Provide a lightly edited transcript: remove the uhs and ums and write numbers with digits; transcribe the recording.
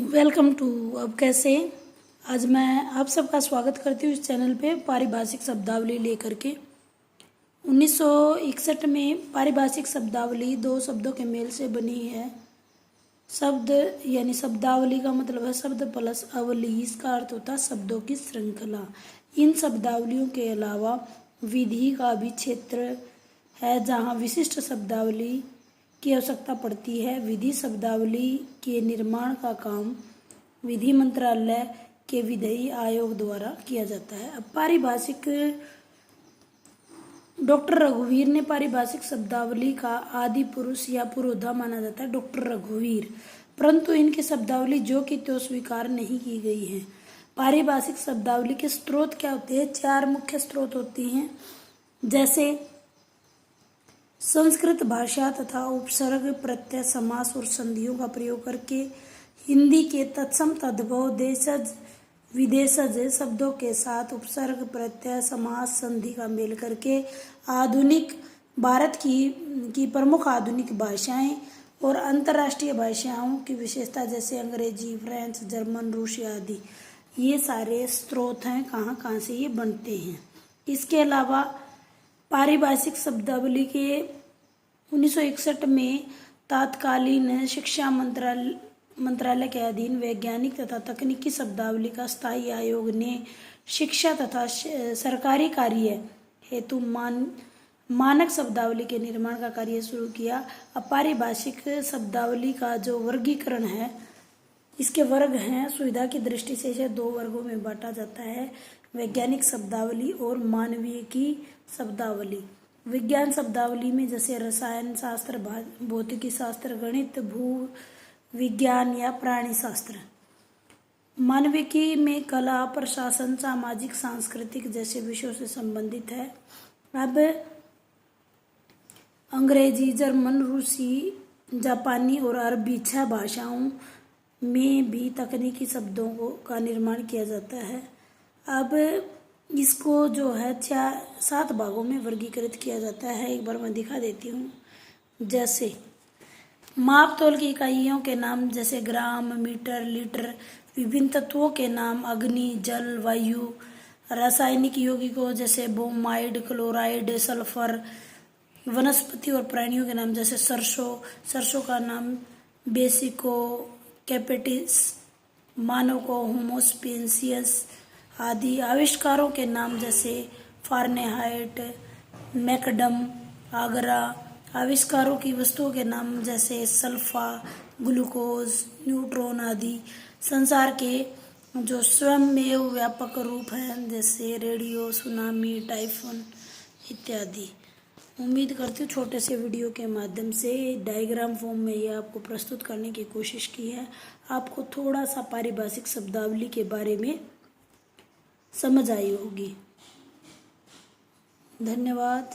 Welcome to. अब कैसे आज मैं आप सबका स्वागत करती हूँ इस चैनल पे पारिभाषिक शब्दावली लेकर के। 1961 में पारिभाषिक शब्दावली दो शब्दों के मेल से बनी है। शब्द यानी शब्दावली का मतलब है शब्द प्लस अवली। इसका अर्थ होता है शब्दों की श्रृंखला। इन शब्दावलियों के अलावा विधि का भी क्षेत्र है जहाँ विशिष्ट शब्दावली की आवश्यकता पड़ती है। विधि शब्दावली के निर्माण का काम विधि मंत्रालय के विधि आयोग द्वारा किया जाता है। अब पारिभाषिक डॉक्टर रघुवीर ने पारिभाषिक शब्दावली का आदि पुरुष या पुरोधा माना जाता है, डॉक्टर रघुवीर, परंतु इनकी शब्दावली जो कि तो स्वीकार नहीं की गई है। पारिभाषिक शब्दावली के स्रोत क्या होते हैं? चार मुख्य स्रोत होती हैं, जैसे संस्कृत भाषा तथा उपसर्ग प्रत्यय समास और संधियों का प्रयोग करके हिंदी के तत्सम तद्भव देशज विदेशज शब्दों के साथ उपसर्ग प्रत्यय समास संधि का मेल करके आधुनिक भारत की प्रमुख आधुनिक भाषाएं और अंतर्राष्ट्रीय भाषाओं की विशेषता जैसे अंग्रेजी, फ्रेंच, जर्मन, रूसी आदि, ये सारे स्रोत हैं कहाँ कहाँ से ये बनते हैं। इसके अलावा पारिभाषिक शब्दावली के 1961 में तत्कालीन शिक्षा मंत्रालय के अधीन वैज्ञानिक तथा तकनीकी शब्दावली का स्थायी आयोग ने शिक्षा तथा सरकारी कार्य हेतु मानक शब्दावली के निर्माण का कार्य शुरू किया। अब पारिभाषिक शब्दावली का जो वर्गीकरण है, इसके वर्ग हैं, सुविधा की दृष्टि से इसे दो वर्गों में बांटा जाता है, वैज्ञानिक शब्दावली और मानविकी शब्दावली। विज्ञान शब्दावली में जैसे रसायन शास्त्र, भौतिकी शास्त्र, गणित, भू विज्ञान या प्राणी शास्त्र। मानविकी में कला, प्रशासन, सामाजिक, सांस्कृतिक जैसे विषयों से संबंधित है। अब अंग्रेजी, जर्मन, रूसी, जापानी और अरबी 6 भाषाओं में भी तकनीकी शब्दों का निर्माण किया जाता है। अब इसको जो है 7 भागों में वर्गीकृत किया जाता है। एक बार मैं दिखा देती हूँ। जैसे माप तोल की इकाइयों के नाम जैसे ग्राम, मीटर, लीटर। विभिन्न तत्वों के नाम अग्नि, जल, वायु। रासायनिक यौगिकों जैसे ब्रोमाइड, क्लोराइड, सल्फर। वनस्पति और प्राणियों के नाम जैसे सरसों का नाम बेसिको कैपेटिस, मानव को होमोस्पेसियस आदि। आविष्कारों के नाम जैसे फारेनहाइट, मैकडम, आगरा। आविष्कारों की वस्तुओं के नाम जैसे सल्फा, ग्लूकोज, न्यूट्रॉन आदि। संसार के जो स्वयंमेव व्यापक रूप हैं जैसे रेडियो, सुनामी, टाइफून इत्यादि। उम्मीद करती हूँ छोटे से वीडियो के माध्यम से डायग्राम फॉर्म में ये आपको प्रस्तुत करने की कोशिश की है। आपको थोड़ा सा पारिभाषिक शब्दावली के बारे में समझ आई होगी। धन्यवाद।